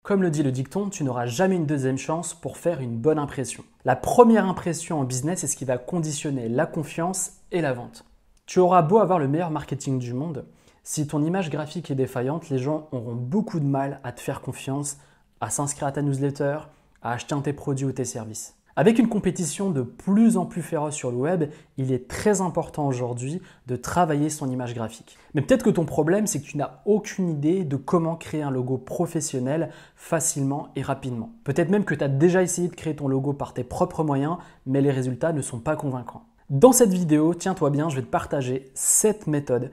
Comme le dit le dicton, tu n'auras jamais une deuxième chance pour faire une bonne impression. La première impression en business est ce qui va conditionner la confiance et la vente. Tu auras beau avoir le meilleur marketing du monde, si ton image graphique est défaillante, les gens auront beaucoup de mal à te faire confiance, à s'inscrire à ta newsletter, à acheter un de tes produits ou tes services. Avec une compétition de plus en plus féroce sur le web, il est très important aujourd'hui de travailler son image graphique. Mais peut-être que ton problème, c'est que tu n'as aucune idée de comment créer un logo professionnel facilement et rapidement. Peut-être même que tu as déjà essayé de créer ton logo par tes propres moyens, mais les résultats ne sont pas convaincants. Dans cette vidéo, tiens-toi bien, je vais te partager 7 méthodes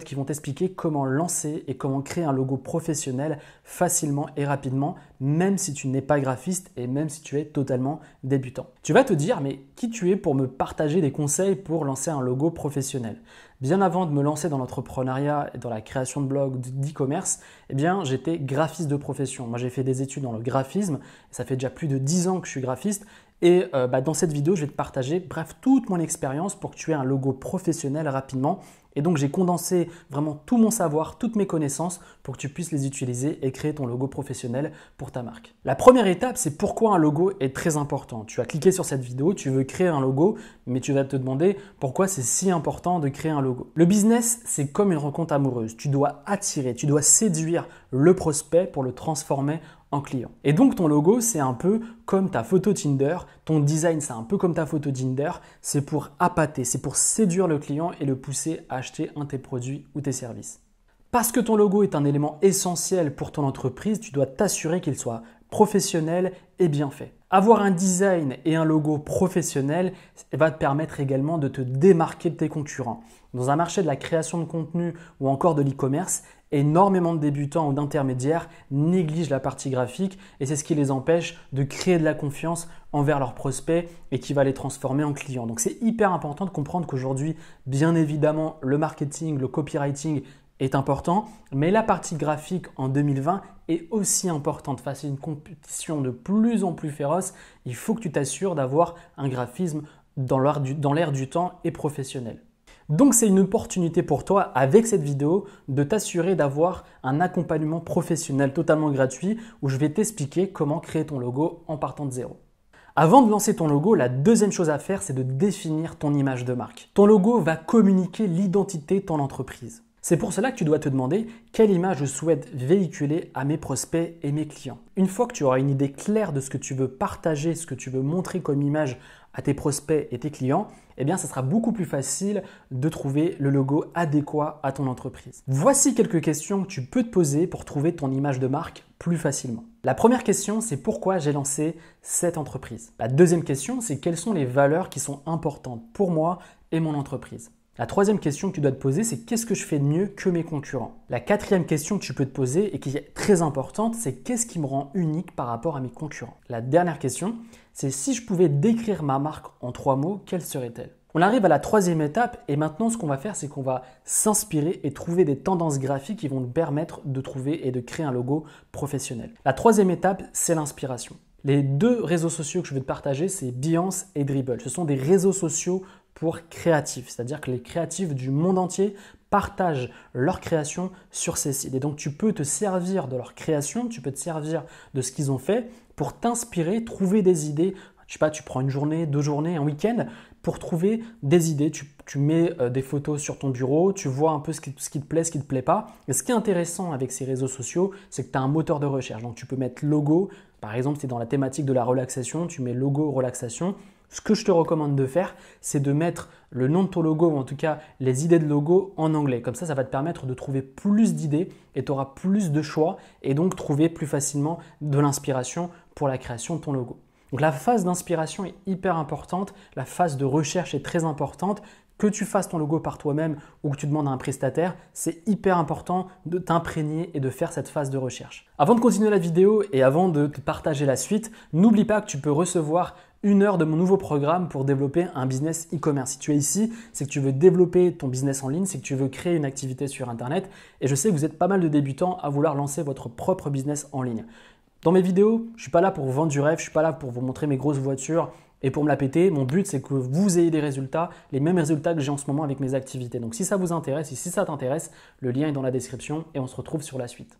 qui vont t'expliquer comment lancer et comment créer un logo professionnel facilement et rapidement, même si tu n'es pas graphiste et même si tu es totalement débutant. Tu vas te dire, mais qui tu es pour me partager des conseils pour lancer un logo professionnel? Bien avant de me lancer dans l'entrepreneuriat et dans la création de blogs, d'e-commerce, j'étais graphiste de profession. Moi, j'ai fait des études dans le graphisme, ça fait déjà plus de 10 ans que je suis graphiste. Et dans cette vidéo, je vais te partager toute mon expérience pour que tu aies un logo professionnel rapidement. Et donc, j'ai condensé vraiment tout mon savoir, toutes mes connaissances pour que tu puisses les utiliser et créer ton logo professionnel pour ta marque. La première étape, c'est pourquoi un logo est très important. Tu as cliqué sur cette vidéo, tu veux créer un logo, mais tu vas te demander pourquoi c'est si important de créer un logo. Le business, c'est comme une rencontre amoureuse. Tu dois attirer, tu dois séduire le prospect pour le transformer en client. Et donc ton logo, c'est un peu comme ta photo Tinder, ton design, c'est un peu comme ta photo Tinder, c'est pour appâter, c'est pour séduire le client et le pousser à acheter un de tes produits ou tes services. Parce que ton logo est un élément essentiel pour ton entreprise, tu dois t'assurer qu'il soit professionnel et bien fait. Avoir un design et un logo professionnel va te permettre également de te démarquer de tes concurrents. Dans un marché de la création de contenu ou encore de l'e-commerce, énormément de débutants ou d'intermédiaires négligent la partie graphique et c'est ce qui les empêche de créer de la confiance envers leurs prospects et qui va les transformer en clients. Donc c'est hyper important de comprendre qu'aujourd'hui, bien évidemment, le marketing, le copywriting est important, mais la partie graphique en 2020 est aussi importante. Face à une compétition de plus en plus féroce, il faut que tu t'assures d'avoir un graphisme dans l'air du temps et professionnel. Donc c'est une opportunité pour toi avec cette vidéo de t'assurer d'avoir un accompagnement professionnel totalement gratuit où je vais t'expliquer comment créer ton logo en partant de zéro. Avant de lancer ton logo, la deuxième chose à faire, c'est de définir ton image de marque. Ton logo va communiquer l'identité de ton entreprise. C'est pour cela que tu dois te demander quelle image je souhaite véhiculer à mes prospects et mes clients. Une fois que tu auras une idée claire de ce que tu veux partager, ce que tu veux montrer comme image à tes prospects et tes clients, ça sera beaucoup plus facile de trouver le logo adéquat à ton entreprise. Voici quelques questions que tu peux te poser pour trouver ton image de marque plus facilement. La première question, c'est pourquoi j'ai lancé cette entreprise. La deuxième question, c'est quelles sont les valeurs qui sont importantes pour moi et mon entreprise. La troisième question que tu dois te poser, c'est qu'est-ce que je fais de mieux que mes concurrents? La quatrième question que tu peux te poser et qui est très importante, c'est qu'est-ce qui me rend unique par rapport à mes concurrents? La dernière question, c'est si je pouvais décrire ma marque en 3 mots, quelle serait-elle? On arrive à la troisième étape et maintenant ce qu'on va faire, c'est qu'on va s'inspirer et trouver des tendances graphiques qui vont nous permettre de trouver et de créer un logo professionnel. La troisième étape, c'est l'inspiration. Les 2 réseaux sociaux que je vais te partager, c'est Behance et Dribbble. Ce sont des réseaux sociaux pour créatifs, c'est-à-dire que les créatifs du monde entier partagent leurs créations sur ces sites. Et donc tu peux te servir de leur création, tu peux te servir de ce qu'ils ont fait pour t'inspirer, trouver des idées. Je sais pas, tu prends une journée, 2 journées, un week-end pour trouver des idées. Tu mets des photos sur ton bureau, tu vois un peu ce qui te plaît, ce qui ne te plaît pas. Et ce qui est intéressant avec ces réseaux sociaux, c'est que tu as un moteur de recherche. Donc tu peux mettre logo, par exemple, c'est dans la thématique de la relaxation, tu mets logo relaxation. Ce que je te recommande de faire, c'est de mettre le nom de ton logo, ou en tout cas les idées de logo en anglais. Comme ça va te permettre de trouver plus d'idées et tu auras plus de choix et donc trouver plus facilement de l'inspiration pour la création de ton logo. Donc la phase d'inspiration est hyper importante, la phase de recherche est très importante. Que tu fasses ton logo par toi-même ou que tu demandes à un prestataire, c'est hyper important de t'imprégner et de faire cette phase de recherche. Avant de continuer la vidéo et avant de te partager la suite, n'oublie pas que tu peux recevoir 1 heure de mon nouveau programme pour développer un business e-commerce. Si tu es ici, c'est que tu veux développer ton business en ligne, c'est que tu veux créer une activité sur Internet et je sais que vous êtes pas mal de débutants à vouloir lancer votre propre business en ligne. Dans mes vidéos, je ne suis pas là pour vous vendre du rêve, je ne suis pas là pour vous montrer mes grosses voitures et pour me la péter. Mon but, c'est que vous ayez des résultats, les mêmes résultats que j'ai en ce moment avec mes activités. Donc si ça vous intéresse et si ça t'intéresse, le lien est dans la description et on se retrouve sur la suite.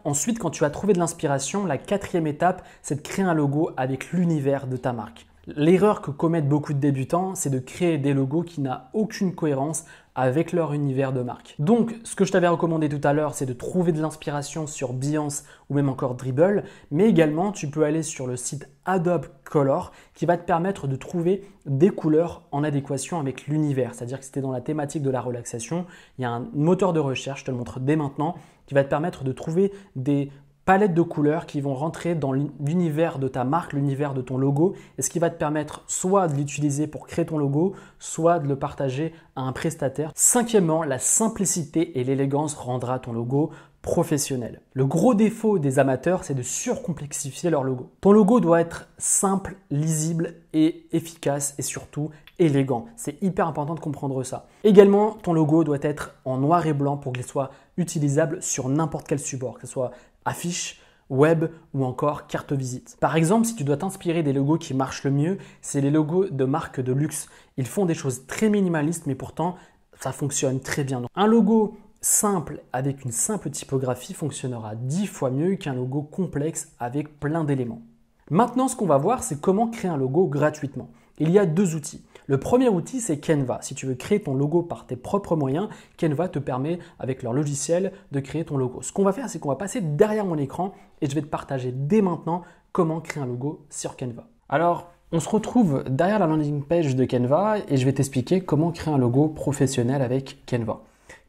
Ensuite, quand tu as trouvé de l'inspiration, la quatrième étape, c'est de créer un logo avec l'univers de ta marque. L'erreur que commettent beaucoup de débutants, c'est de créer des logos qui n'ont aucune cohérence avec leur univers de marque. Donc, ce que je t'avais recommandé tout à l'heure, c'est de trouver de l'inspiration sur Behance ou même encore Dribbble, mais également, tu peux aller sur le site Adobe Color qui va te permettre de trouver des couleurs en adéquation avec l'univers. C'est-à-dire que si tu es dans la thématique de la relaxation, il y a un moteur de recherche, je te le montre dès maintenant, qui va te permettre de trouver des palettes de couleurs qui vont rentrer dans l'univers de ta marque, l'univers de ton logo, et ce qui va te permettre soit de l'utiliser pour créer ton logo, soit de le partager à un prestataire. Cinquièmement, la simplicité et l'élégance rendra ton logo professionnel. Le gros défaut des amateurs, c'est de surcomplexifier leur logo. Ton logo doit être simple, lisible et efficace et surtout élégant. C'est hyper important de comprendre ça. Également, ton logo doit être en noir et blanc pour qu'il soit utilisable sur n'importe quel support, que ce soit affiche, web ou encore carte visite. Par exemple, si tu dois t'inspirer des logos qui marchent le mieux, c'est les logos de marques de luxe. Ils font des choses très minimalistes, mais pourtant, ça fonctionne très bien. Donc, un logo simple avec une simple typographie fonctionnera 10 fois mieux qu'un logo complexe avec plein d'éléments. Maintenant, ce qu'on va voir, c'est comment créer un logo gratuitement. Il y a deux outils. Le premier outil, c'est Canva. Si tu veux créer ton logo par tes propres moyens, Canva te permet, avec leur logiciel, de créer ton logo. Ce qu'on va faire, c'est qu'on va passer derrière mon écran et je vais te partager dès maintenant comment créer un logo sur Canva. Alors, on se retrouve derrière la landing page de Canva et je vais t'expliquer comment créer un logo professionnel avec Canva.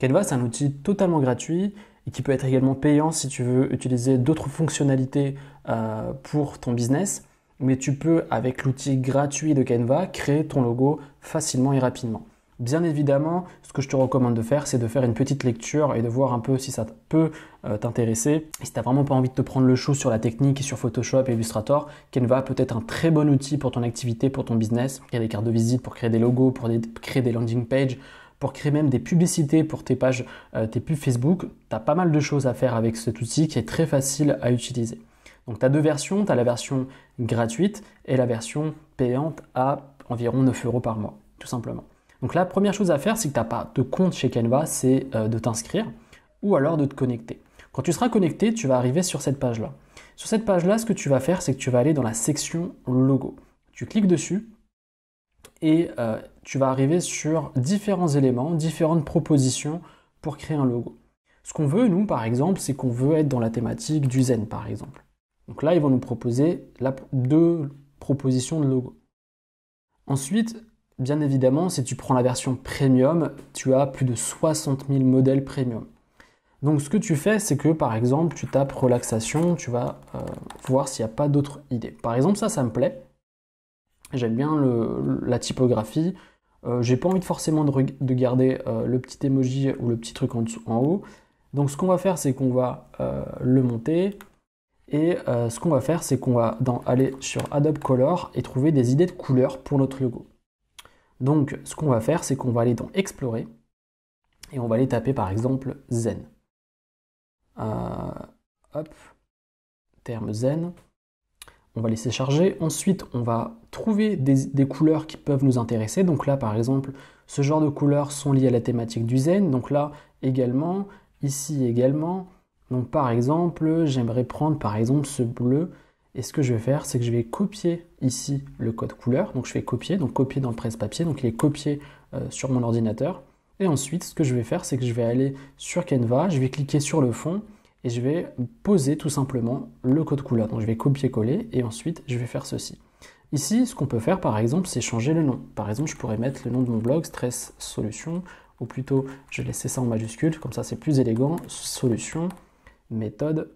Canva, c'est un outil totalement gratuit et qui peut être également payant si tu veux utiliser d'autres fonctionnalités pour ton business. Mais tu peux, avec l'outil gratuit de Canva, créer ton logo facilement et rapidement. Bien évidemment, ce que je te recommande de faire, c'est de faire une petite lecture et de voir un peu si ça peut t'intéresser. Et si tu n'as vraiment pas envie de te prendre le chou sur la technique et sur Photoshop et Illustrator, Canva peut être un très bon outil pour ton activité, pour ton business. Il y a des cartes de visite pour créer des logos, pour créer des landing pages, pour créer même des publicités pour tes pages, tes pubs Facebook. Tu as pas mal de choses à faire avec cet outil qui est très facile à utiliser. Donc tu as deux versions, tu as la version gratuite et la version payante à environ 9 € par mois, tout simplement. Donc la première chose à faire, si tu n'as pas de compte chez Canva, c'est de t'inscrire ou alors de te connecter. Quand tu seras connecté, tu vas arriver sur cette page-là. Sur cette page-là, ce que tu vas faire, c'est que tu vas aller dans la section logo. Tu cliques dessus et tu vas arriver sur différents éléments, différentes propositions pour créer un logo. Ce qu'on veut, nous, par exemple, c'est qu'on veut être dans la thématique du zen, par exemple. Donc là, ils vont nous proposer deux propositions de logo. Ensuite, bien évidemment, si tu prends la version premium, tu as plus de 60 000 modèles premium. Donc ce que tu fais, c'est que par exemple, tu tapes relaxation, tu vas voir s'il n'y a pas d'autres idées. Par exemple, ça me plaît. J'aime bien la typographie. J'ai pas envie forcément de garder le petit emoji ou le petit truc en haut. Donc ce qu'on va faire, c'est qu'on va le monter. Et ce qu'on va faire, c'est qu'on va aller sur Adobe Color et trouver des idées de couleurs pour notre logo. Donc, ce qu'on va faire, c'est qu'on va aller dans Explorer et on va aller taper par exemple Zen. Hop, terme Zen. On va laisser charger. Ensuite, on va trouver des couleurs qui peuvent nous intéresser. Donc là, par exemple, ce genre de couleurs sont liées à la thématique du Zen. Donc là, également, ici également. Donc par exemple, j'aimerais prendre par exemple ce bleu et ce que je vais faire, c'est que je vais copier ici le code couleur. Donc je fais copier, donc copier dans le presse-papier, donc il est copié sur mon ordinateur. Et ensuite, ce que je vais faire, c'est que je vais aller sur Canva, je vais cliquer sur le fond et je vais poser tout simplement le code couleur. Donc je vais copier-coller et ensuite je vais faire ceci. Ici, ce qu'on peut faire par exemple, c'est changer le nom. Par exemple, je pourrais mettre le nom de mon blog, Stress Solution, ou plutôt je vais laisser ça en majuscule, comme ça c'est plus élégant, Solution. Méthode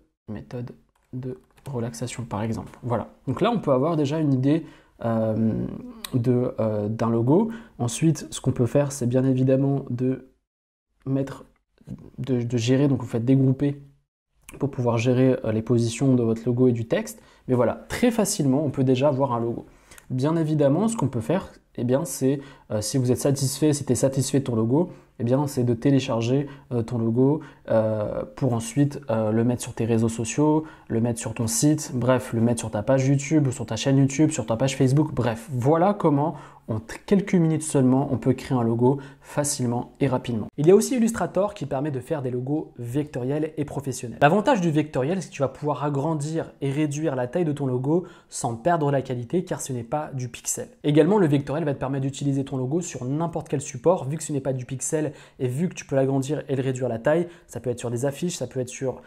de relaxation par exemple. Voilà. Donc là, on peut avoir déjà une idée d'un logo. Ensuite, ce qu'on peut faire, c'est bien évidemment de gérer. Donc vous faites dégrouper pour pouvoir gérer les positions de votre logo et du texte. Mais voilà, très facilement, on peut déjà avoir un logo. Bien évidemment, ce qu'on peut faire, eh bien, c'est si vous êtes satisfait, si tu es satisfait de ton logo, eh bien, c'est de télécharger ton logo pour ensuite le mettre sur tes réseaux sociaux, le mettre sur ton site, bref, le mettre sur ta page YouTube ou sur ta chaîne YouTube, sur ta page Facebook. Bref, voilà comment en quelques minutes seulement, on peut créer un logo facilement et rapidement. Il y a aussi Illustrator qui permet de faire des logos vectoriels et professionnels. L'avantage du vectoriel, c'est que tu vas pouvoir agrandir et réduire la taille de ton logo sans perdre la qualité car ce n'est pas du pixel. Également, le vectoriel va te permettre d'utiliser ton logo sur n'importe quel support vu que ce n'est pas du pixel et vu que tu peux l'agrandir et le réduire la taille. Ça peut être sur des affiches, ça peut être sur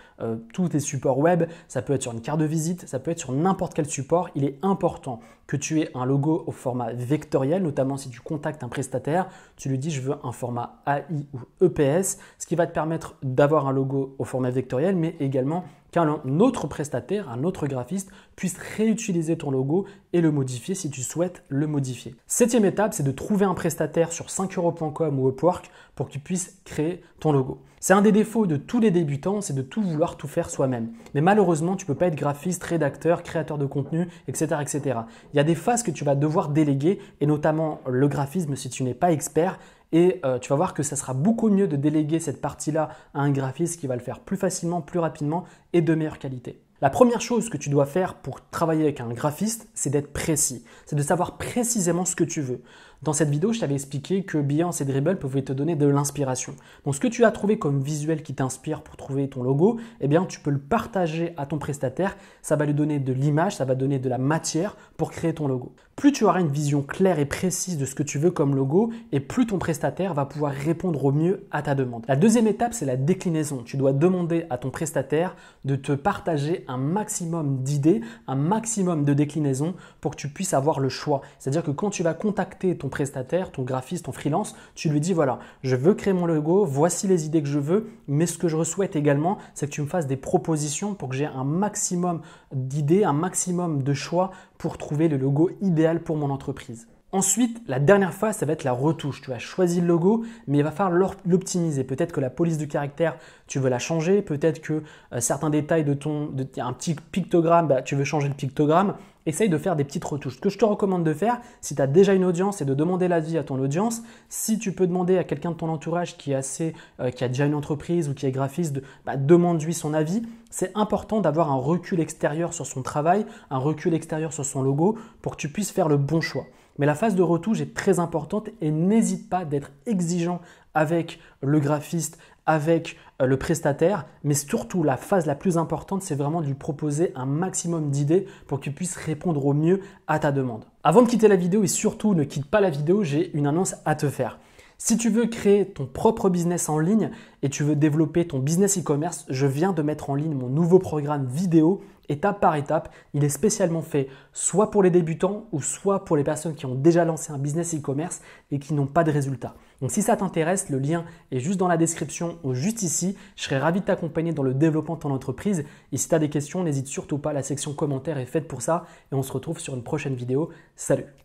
tous tes supports web, ça peut être sur une carte de visite, ça peut être sur n'importe quel support. Il est important que tu aies un logo au format vectoriel, notamment si tu contactes un prestataire, tu lui dis je veux un format AI ou EPS, ce qui va te permettre d'avoir un logo au format vectoriel, mais également qu'un autre prestataire, un autre graphiste puisse réutiliser ton logo et le modifier si tu souhaites le modifier. Septième étape, c'est de trouver un prestataire sur 5euros.com ou Upwork pour qu'il puisse créer ton logo. C'est un des défauts de tous les débutants, c'est de tout vouloir tout faire soi-même. Mais malheureusement, tu ne peux pas être graphiste, rédacteur, créateur de contenu, etc., etc. Il y a des phases que tu vas devoir déléguer et notamment le graphisme si tu n'es pas expert. Et tu vas voir que ça sera beaucoup mieux de déléguer cette partie-là à un graphiste qui va le faire plus facilement, plus rapidement et de meilleure qualité. La première chose que tu dois faire pour travailler avec un graphiste, c'est d'être précis. C'est de savoir précisément ce que tu veux. Dans cette vidéo, je t'avais expliqué que Behance et Dribbble pouvaient te donner de l'inspiration. Donc, ce que tu as trouvé comme visuel qui t'inspire pour trouver ton logo, eh bien, tu peux le partager à ton prestataire. Ça va lui donner de l'image, ça va donner de la matière pour créer ton logo. Plus tu auras une vision claire et précise de ce que tu veux comme logo et plus ton prestataire va pouvoir répondre au mieux à ta demande. La deuxième étape, c'est la déclinaison. Tu dois demander à ton prestataire de te partager un maximum d'idées, un maximum de déclinaisons pour que tu puisses avoir le choix. C'est-à-dire que quand tu vas contacter ton prestataire, ton graphiste, ton freelance, tu lui dis voilà, je veux créer mon logo, voici les idées que je veux, mais ce que je souhaite également, c'est que tu me fasses des propositions pour que j'ai un maximum d'idées, un maximum de choix pour trouver le logo idéal pour mon entreprise. Ensuite, la dernière phase, ça va être la retouche. Tu as choisi le logo, mais il va falloir l'optimiser. Peut-être que la police du caractère, tu veux la changer. Peut-être que certains détails un petit pictogramme, tu veux changer le pictogramme. Essaye de faire des petites retouches. Ce que je te recommande de faire, si tu as déjà une audience, c'est de demander l'avis à ton audience. Si tu peux demander à quelqu'un de ton entourage qui a déjà une entreprise ou qui est graphiste, demande-lui son avis. C'est important d'avoir un recul extérieur sur son travail, un recul extérieur sur son logo pour que tu puisses faire le bon choix. Mais la phase de retouche est très importante et n'hésite pas d'être exigeant avec le graphiste, avec le prestataire, mais surtout la phase la plus importante, c'est vraiment de lui proposer un maximum d'idées pour qu'il puisse répondre au mieux à ta demande. Avant de quitter la vidéo et surtout ne quitte pas la vidéo, j'ai une annonce à te faire. Si tu veux créer ton propre business en ligne et tu veux développer ton business e-commerce, je viens de mettre en ligne mon nouveau programme vidéo étape par étape. Il est spécialement fait soit pour les débutants ou soit pour les personnes qui ont déjà lancé un business e-commerce et qui n'ont pas de résultats. Donc si ça t'intéresse, le lien est juste dans la description ou juste ici. Je serai ravi de t'accompagner dans le développement de ton entreprise. Et si tu as des questions, n'hésite surtout pas, la section commentaires est faite pour ça. Et on se retrouve sur une prochaine vidéo. Salut!